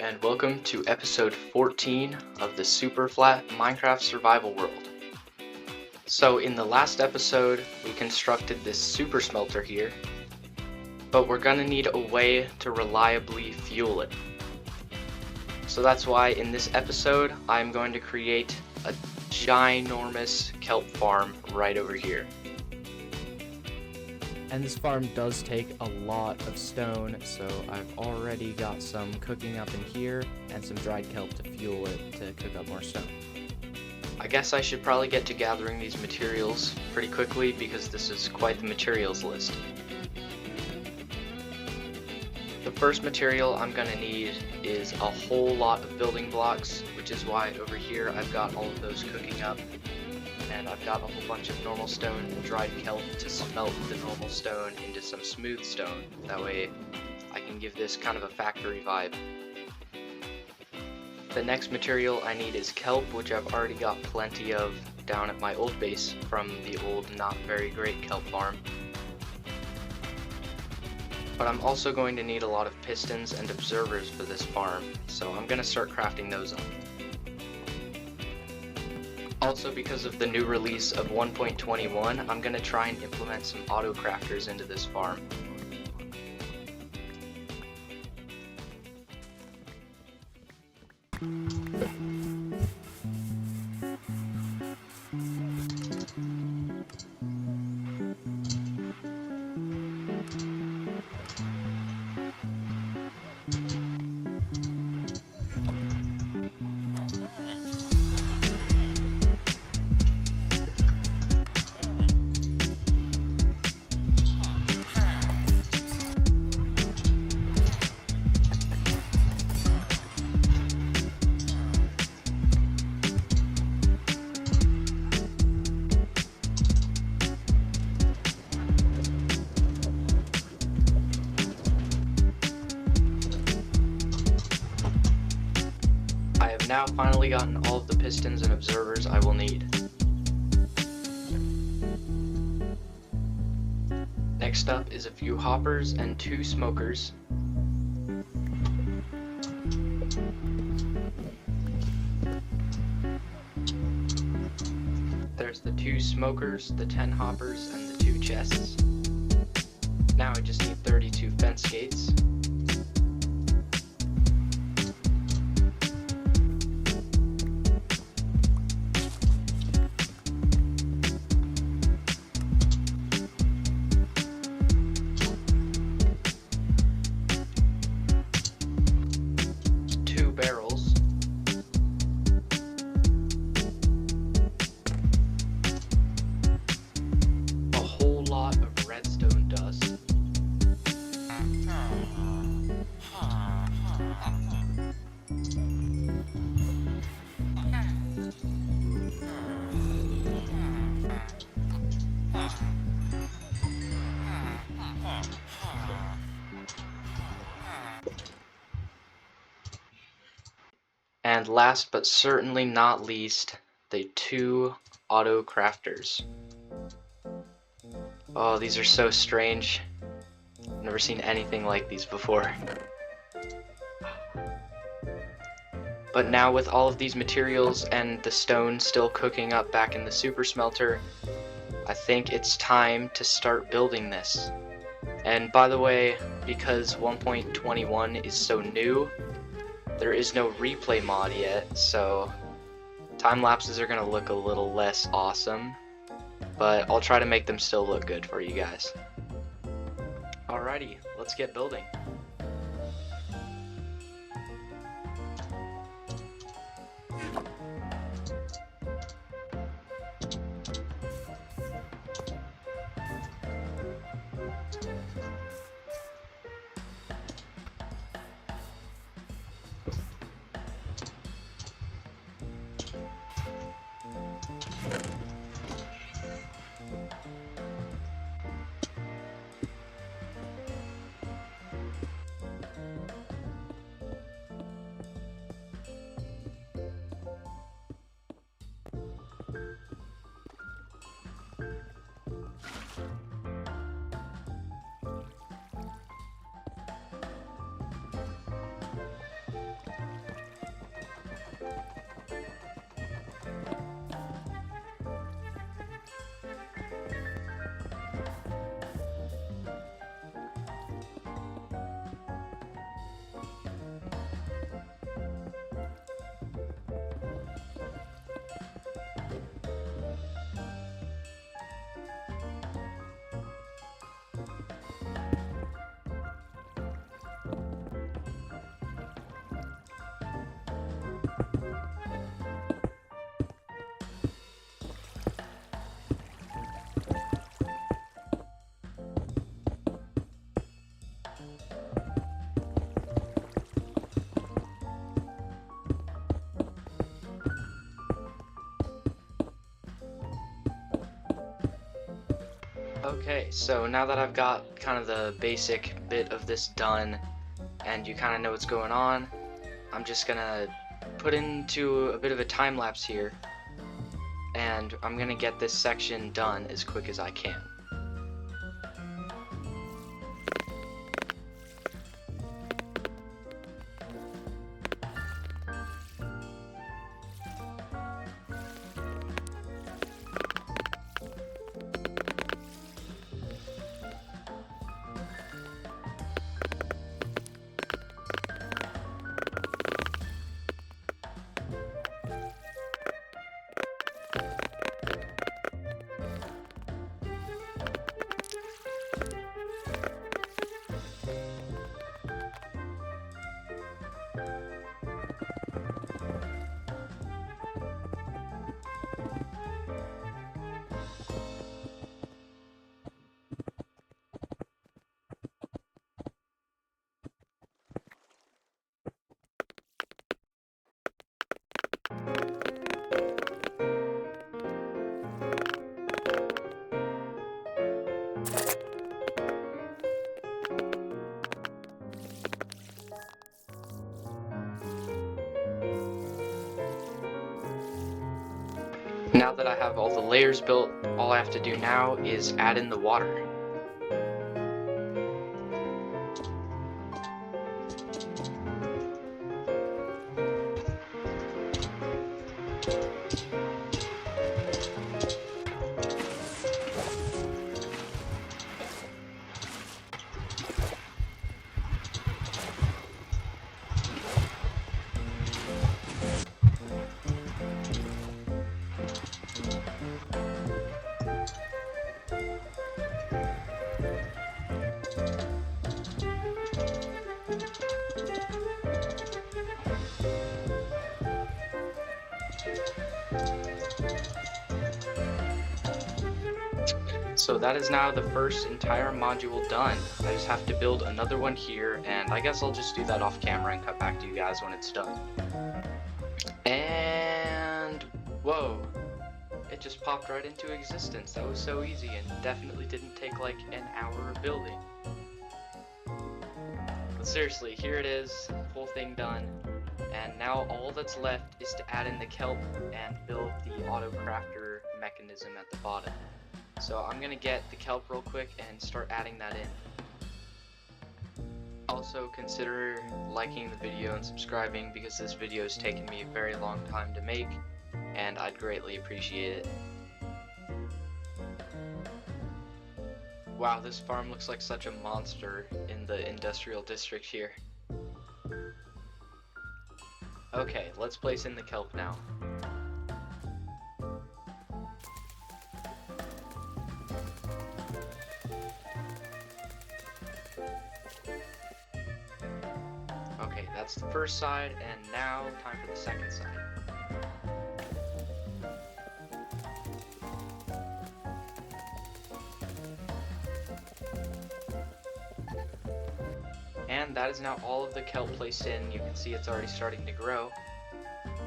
and welcome to episode 14 of the superflat Minecraft survival world. So in the last episode we constructed this super smelter here, but we're gonna need a way to reliably fuel it. So that's why in this episode I'm going to create a ginormous kelp farm right over here. And this farm does take a lot of stone, so I've already got some cooking up in here and some dried kelp to fuel it to cook up more stone. I guess I should probably get to gathering these materials pretty quickly because this is quite the materials list. The first material I'm going to need is a whole lot of building blocks, which is why over here I've got all of those cooking up. And I've got a whole bunch of normal stone and dried kelp to smelt the normal stone into some smooth stone. That way I can give this kind of a factory vibe. The next material I need is kelp, which I've already got plenty of down at my old base from the old not very great kelp farm. But I'm also going to need a lot of pistons and observers for this farm, so I'm going to start crafting those up. Also, because of the new release of 1.21, I'm going to try and implement some auto crafters into this farm. Now finally gotten all of the pistons and observers I will need. Next up is a few hoppers and 2 smokers. There's the 2 smokers, the 10 hoppers, and the 2 chests. Now I just need 32 fence gates. And last but certainly not least, the 2 auto crafters. Oh, these are so strange. I've never seen anything like these before. But now with all of these materials and the stone still cooking up back in the super smelter, I think it's time to start building this. And by the way, because 1.21 is so new, there is no replay mod yet, so time lapses are going to look a little less awesome, but I'll try to make them still look good for you guys. Alrighty, let's get building. Okay, so now that I've got kind of the basic bit of this done and you kind of know what's going on, I'm just gonna put into a bit of a time lapse here and I'm gonna get this section done as quick as I can. Now that I have all the layers built, all I have to do now is add in the water. So that is now the first entire module done. I just have to build another one here, and I guess I'll just do that off camera and cut back to you guys when it's done. And whoa, it just popped right into existence. That was so easy and definitely didn't take like an hour of building. But seriously, here it is, whole thing done. And now all that's left is to add in the kelp and build the auto crafter mechanism at the bottom. So I'm gonna get the kelp real quick and start adding that in. Also consider liking the video and subscribing because this video has taken me a very long time to make and I'd greatly appreciate it. Wow, this farm looks like such a monster in the industrial district here. Okay, let's place in the kelp now. Okay, that's the first side, and now time for the second side. And that is now all of the kelp placed in. You can see it's already starting to grow.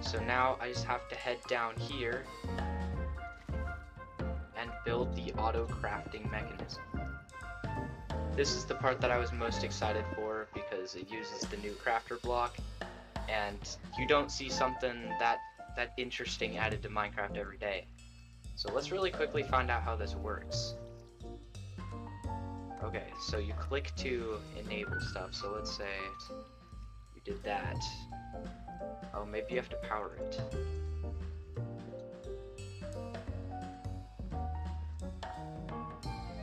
So now I just have to head down here and build the auto crafting mechanism. This is the part that I was most excited for because it uses the new crafter block, and you don't see something that interesting added to Minecraft every day. So let's really quickly find out how this works. Okay, so you click to enable stuff, so let's say you did that. Oh, maybe you have to power it.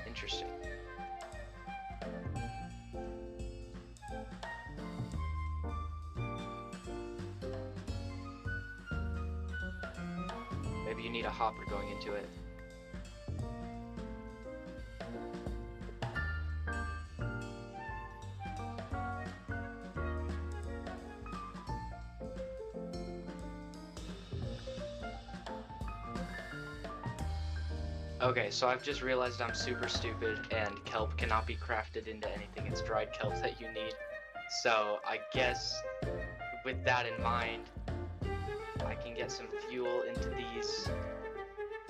Interesting. Maybe you need a hopper going into it. Okay, so I've just realized I'm super stupid and kelp cannot be crafted into anything. It's dried kelp that you need. So I guess with that in mind, I can get some fuel into these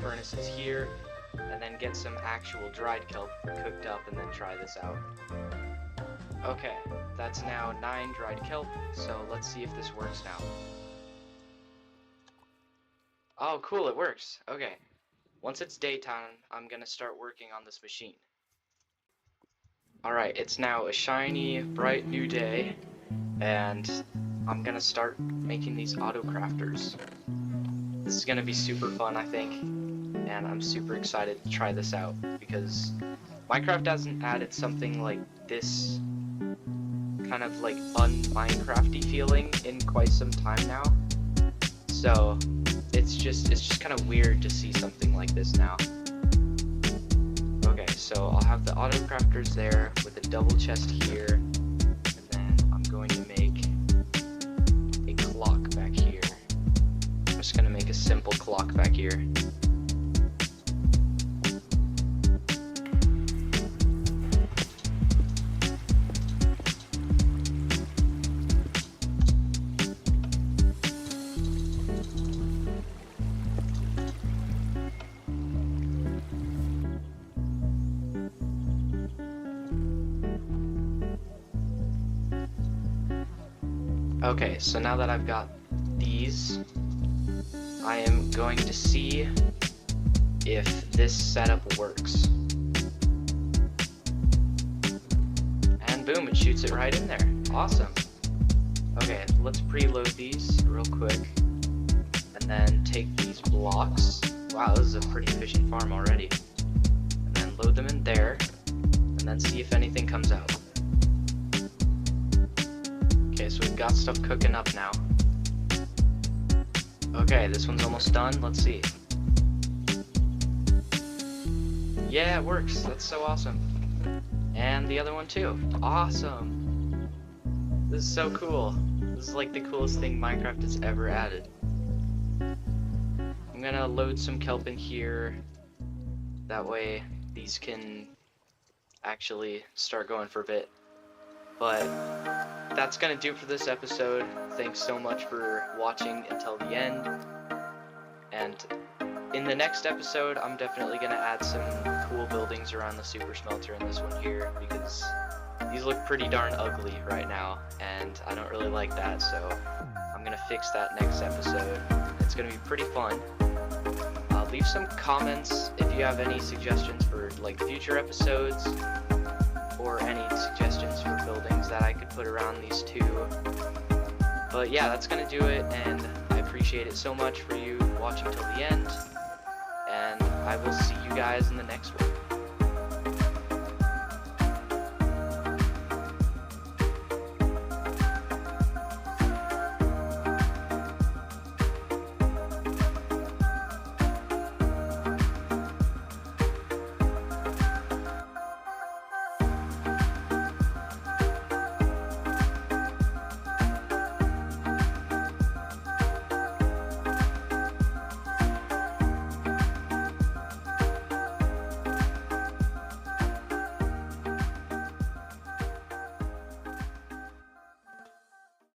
furnaces here and then get some actual dried kelp cooked up and then try this out. Okay, that's now 9 dried kelp, so let's see if this works now. Oh, cool, it works. Okay. Once it's daytime, I'm gonna start working on this machine. Alright, it's now a shiny, bright new day, and I'm gonna start making these auto crafters. This is gonna be super fun, I think, and I'm super excited to try this out, because Minecraft hasn't added something like this kind of like un-Minecrafty feeling in quite some time now. So it's just kind of weird to see something like this now. Okay, so I'll have the auto crafters there with a double chest here, and then I'm going to make a clock back here. I'm just gonna make a simple clock back here. Okay, so now that I've got these, I am going to see if this setup works. And boom, it shoots it right in there. Awesome. Okay, let's preload these real quick, and then take these blocks. Wow, this is a pretty efficient farm already. And then load them in there, and then see if anything comes out. Okay, so we've got stuff cooking up now. Okay, this one's almost done. Let's see. Yeah, it works. That's so awesome. And the other one too. Awesome. This is so cool. This is like the coolest thing Minecraft has ever added. I'm gonna load some kelp in here. That way these can actually start going for a bit. But that's gonna do it for this episode. Thanks so much for watching until the end. And in the next episode, I'm definitely gonna add some cool buildings around the super smelter in this one here, because these look pretty darn ugly right now, and I don't really like that, so I'm gonna fix that next episode. It's gonna be pretty fun. Leave some comments if you have any suggestions for like future episodes, or any suggestions for buildings that I could put around these two. But yeah, that's gonna do it, and I appreciate it so much for you watching till the end, and I will see you guys in the next one.